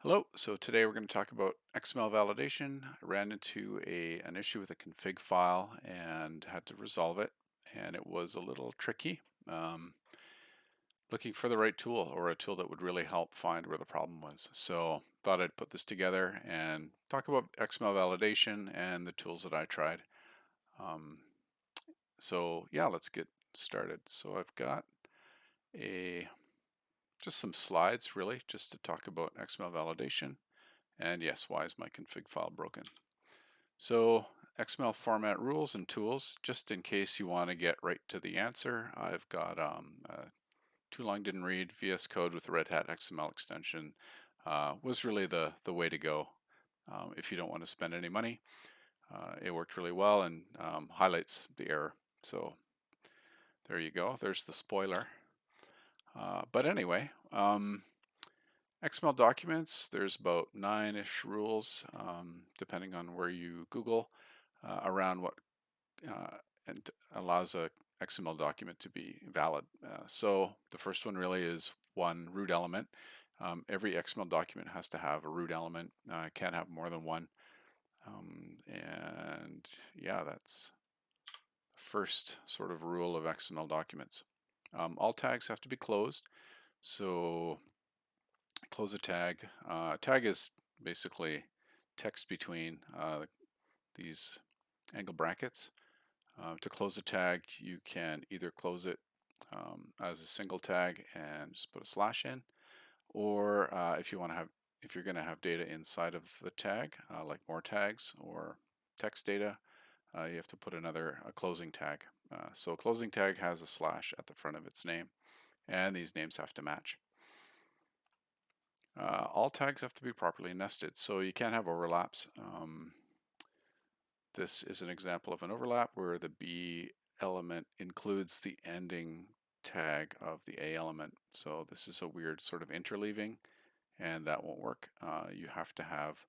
Hello, so today we're going to talk about XML validation. I ran into an issue with a config file and had to resolve it, and it was a little tricky. Um, Looking for the right tool or a tool that would really help find where the problem was. So thought I'd put this together and talk about XML validation and the tools that I tried. Um, so yeah, let's get started. So I've got a just some slides really just to talk about XML validation. And yes, why is my config file broken? So XML format rules and tools, just in case you want to get right to the answer, I've got too long didn't read VS Code with the Red Hat XML extension was really the way to go if you don't want to spend any money. It worked really well and highlights the error. So there you go. There's the spoiler. But anyway, XML documents, there's about 9-ish rules, depending on where you Google, around what and allows a XML document to be valid. So the first one really is one root element. Every XML document has to have a root element. Can't have more than one. And yeah, that's the first sort of rule of XML documents. All tags have to be closed. So close a tag. Tag is basically text between these angle brackets. To close a tag, you can either close it as a single tag and just put a slash in, or if you're going to have data inside of the tag, like more tags or text data, you have to put a closing tag. So a closing tag has a slash at the front of its name, and these names have to match. All tags have to be properly nested, so you can't have overlaps. This is an example of an overlap where the B element includes the ending tag of the A element. So this is a weird sort of interleaving, and that won't work. You have to have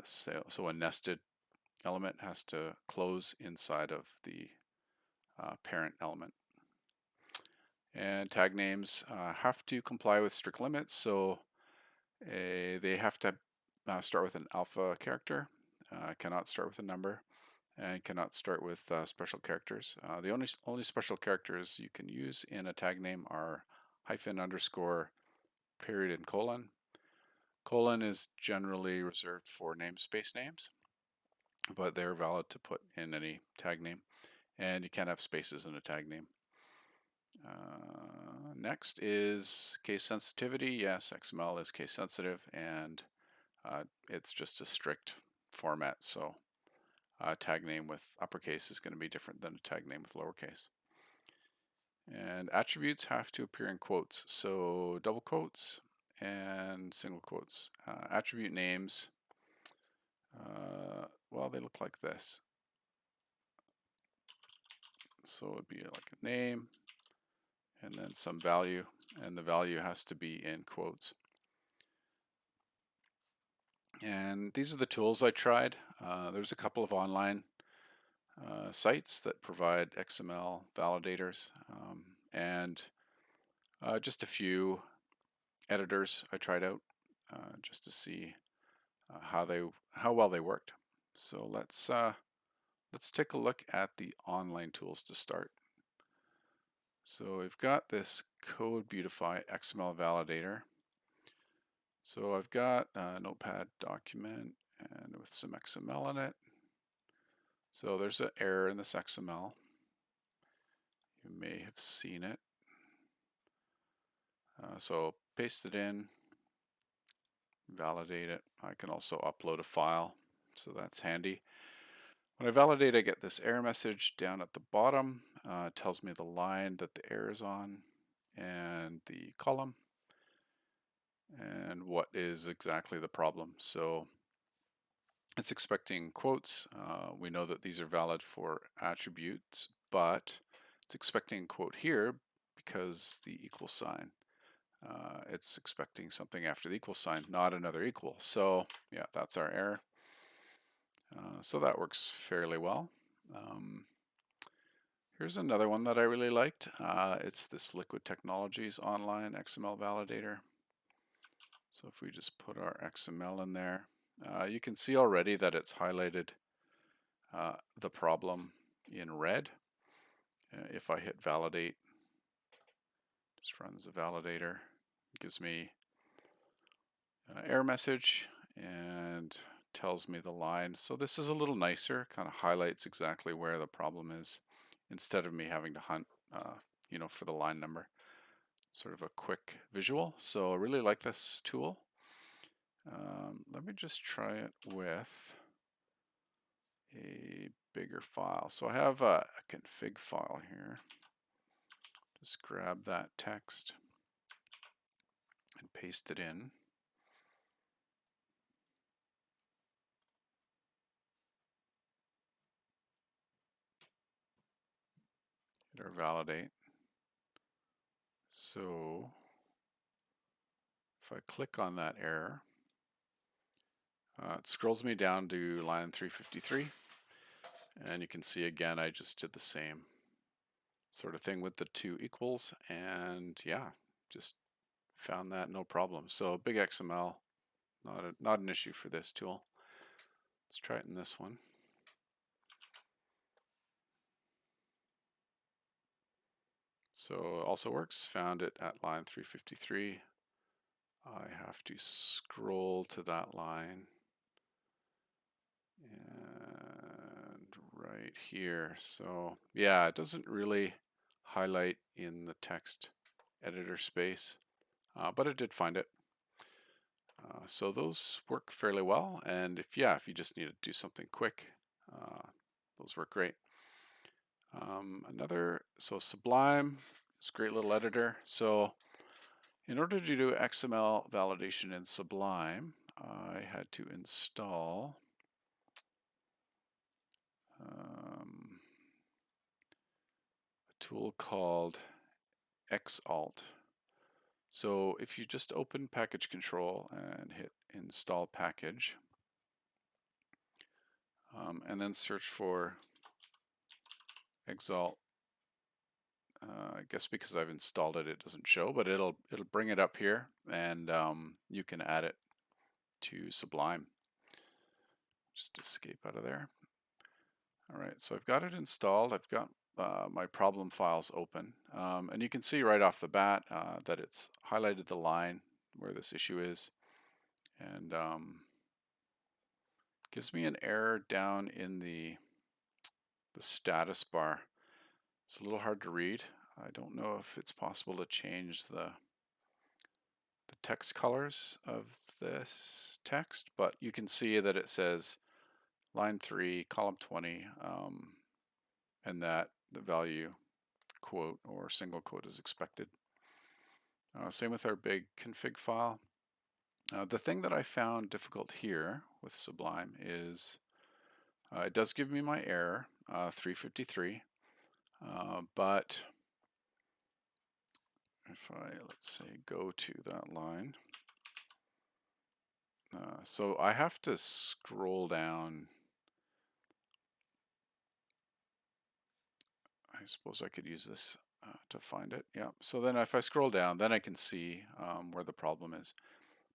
so a nested element has to close inside of the parent element. And tag names have to comply with strict limits, so they have to start with an alpha character, cannot start with a number, and cannot start with special characters. The only special characters you can use in a tag name are hyphen, underscore, period, and colon. Colon is generally reserved for namespace names, but they're valid to put in any tag name. And you can't have spaces in a tag name. Next is case sensitivity. Yes, XML is case sensitive, and it's just a strict format. So a tag name with uppercase is going to be different than a tag name with lowercase. And attributes have to appear in quotes, so double quotes and single quotes. Attribute names, well, they look like this. So it would be like a name and then some value, and the value has to be in quotes. And these are the tools I tried. There's a couple of online sites that provide XML validators, and just a few editors I tried out just to see how well they worked. So let's take a look at the online tools to start. So we've got this code Beautify XML validator. So I've got a notepad document and with some XML in it. So there's an error in this XML. You may have seen it. So paste it in, validate it. I can also upload a file, so that's handy. When I validate, I get this error message down at the bottom. It tells me the line that the error is on and the column and what is exactly the problem. So it's expecting quotes. We know that these are valid for attributes, but it's expecting a quote here because the equal sign. It's expecting something after the equal sign, not another equal. So yeah, that's our error. So that works fairly well. Here's another one that I really liked. It's this Liquid Technologies online XML validator. So if we just put our XML in there, you can see already that it's highlighted the problem in red. If I hit validate, just runs the validator, it gives me an error message and tells me the line. So this is a little nicer, kind of highlights exactly where the problem is instead of me having to hunt, for the line number. Sort of a quick visual. So I really like this tool. Let me just try it with a bigger file. So I have a config file here. Just grab that text and paste it in. Hit our validate. So if I click on that error, it scrolls me down to line 353. And you can see again, I just did the same sort of thing with the two equals. And yeah, just found that no problem. So big XML, not an issue for this tool. Let's try it in this one. So it also works, found it at line 353. I have to scroll to that line and right here. So yeah, it doesn't really highlight in the text editor space, but it did find it. So those work fairly well. And if you just need to do something quick, those work great. So Sublime is a great little editor. So in order to do XML validation in Sublime, I had to install a tool called XAlt. So if you just open package control and hit install package, and then search for XAlt, I guess because I've installed it, it doesn't show, but it'll bring it up here, and you can add it to Sublime. Just escape out of there. All right, so I've got it installed. I've got my problem files open, and you can see right off the bat that it's highlighted the line where this issue is, and gives me an error down in the status bar. It's a little hard to read. I don't know if it's possible to change the text colors of this text, but you can see that it says line 3, column 20, and that the value quote or single quote is expected. Same with our big config file. The thing that I found difficult here with Sublime is it does give me my error, 353, but if I, let's say, go to that line, so I have to scroll down. I suppose I could use this to find it. Yeah, so then if I scroll down, then I can see where the problem is.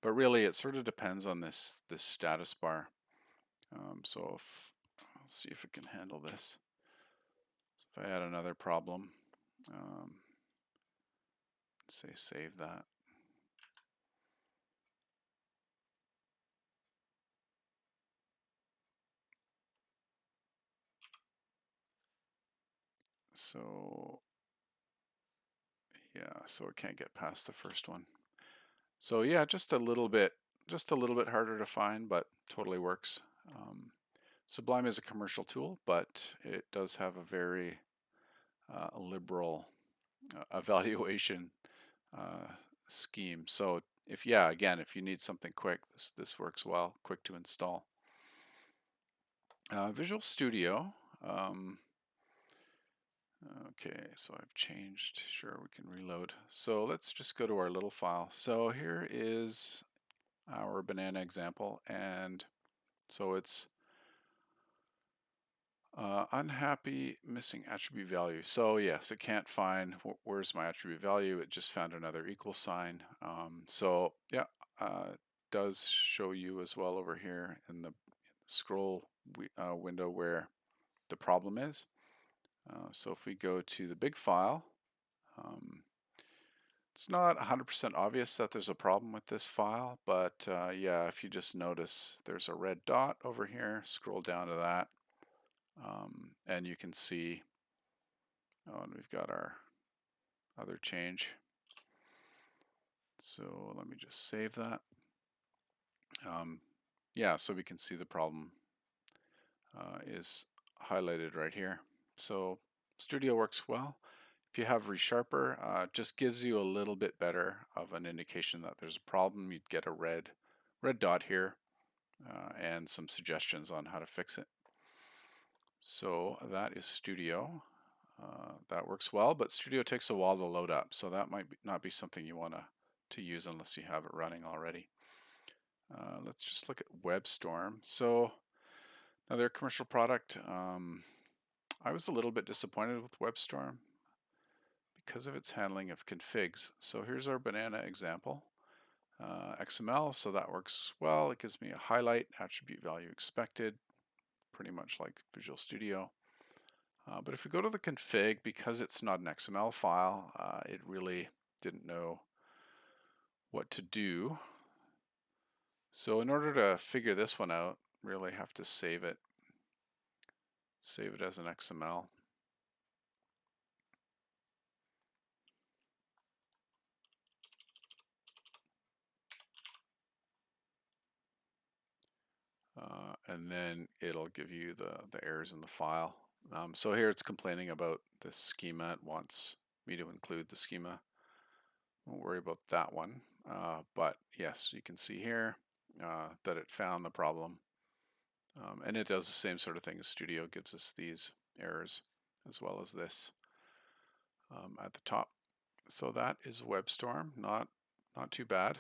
But really, it sort of depends on this status bar. So I'll see if it can handle this. So if I add another problem, say save that. So yeah, so it can't get past the first one. So yeah, just a little bit harder to find, but totally works. Sublime is a commercial tool, but it does have a very liberal evaluation scheme. So if you need something quick, this works well, quick to install. Visual Studio. Okay, so I've changed. Sure, we can reload. So let's just go to our little file. So here is our banana example, and so it's unhappy missing attribute value. So yes, it can't find where's my attribute value. It just found another equal sign. So yeah, does show you as well over here in the scroll window where the problem is. So if we go to the big file, um, it's not 100% obvious that there's a problem with this file, but yeah, if you just notice there's a red dot over here, scroll down to that, and you can see, oh, and we've got our other change. So let me just save that. Yeah, so we can see the problem is highlighted right here. So Studio works well. If you have ReSharper, just gives you a little bit better of an indication that there's a problem. You'd get a red dot here and some suggestions on how to fix it. So that is Studio. That works well, but Studio takes a while to load up, so that might not be something you want to use unless you have it running already. Let's just look at WebStorm. So another commercial product. I was a little bit disappointed with WebStorm because of its handling of configs. So here's our banana example. XML, so that works well. It gives me a highlight, attribute value expected, pretty much like Visual Studio. But if we go to the config, because it's not an XML file, it really didn't know what to do. So in order to figure this one out, really have to save it as an XML. And then it'll give you the errors in the file. So here it's complaining about the schema. It wants me to include the schema. Won't worry about that one. But yes, you can see here that it found the problem. And it does the same sort of thing as Studio, gives us these errors as well as this at the top. So that is WebStorm, not too bad.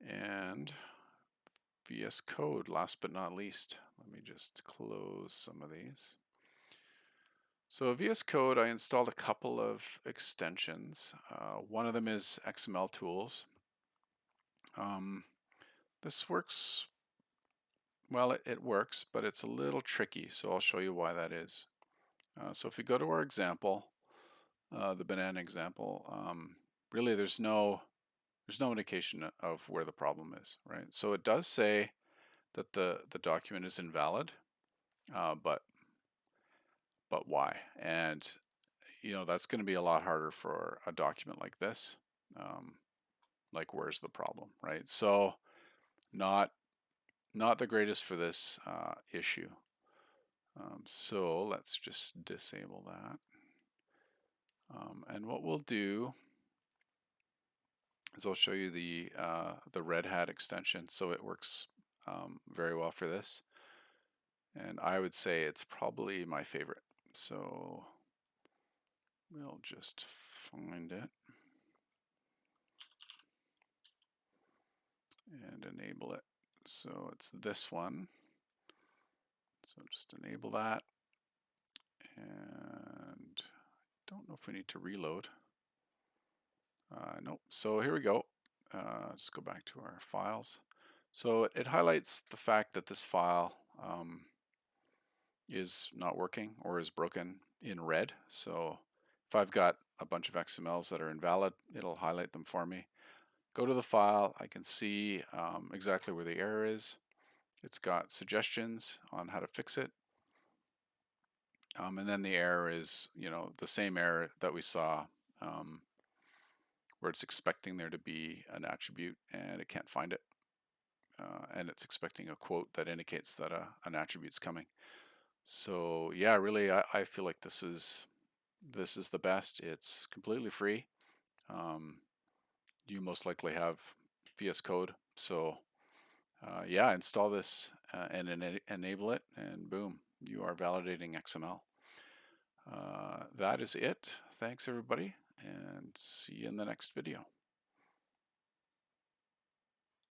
And VS Code, last but not least. Let me just close some of these. So VS Code, I installed a couple of extensions. One of them is XML Tools. This works, well, it works, but it's a little tricky, so I'll show you why that is. So if we go to our example, the banana example, really there's no indication of where the problem is, right? So it does say that the document is invalid, but why? And that's going to be a lot harder for a document like this. Like, where's the problem, right? So not the greatest for this issue. So let's just disable that. And what we'll do is I'll show you the Red Hat extension. So it works very well for this. And I would say it's probably my favorite. So we'll just find it and enable it. So it's this one. So just enable that. And don't know if we need to reload. Nope. So here we go. Let's go back to our files. So it highlights the fact that this file is not working or is broken in red. So if I've got a bunch of XMLs that are invalid, it'll highlight them for me. Go to the file, I can see exactly where the error is. It's got suggestions on how to fix it. And then the error is, the same error that we saw where it's expecting there to be an attribute and it can't find it. And it's expecting a quote that indicates that an attribute's coming. So yeah, really, I feel like this is the best. It's completely free. You most likely have VS Code, so yeah, install this and enable it, and boom, you are validating XML. That is it. Thanks everybody, and see you in the next video.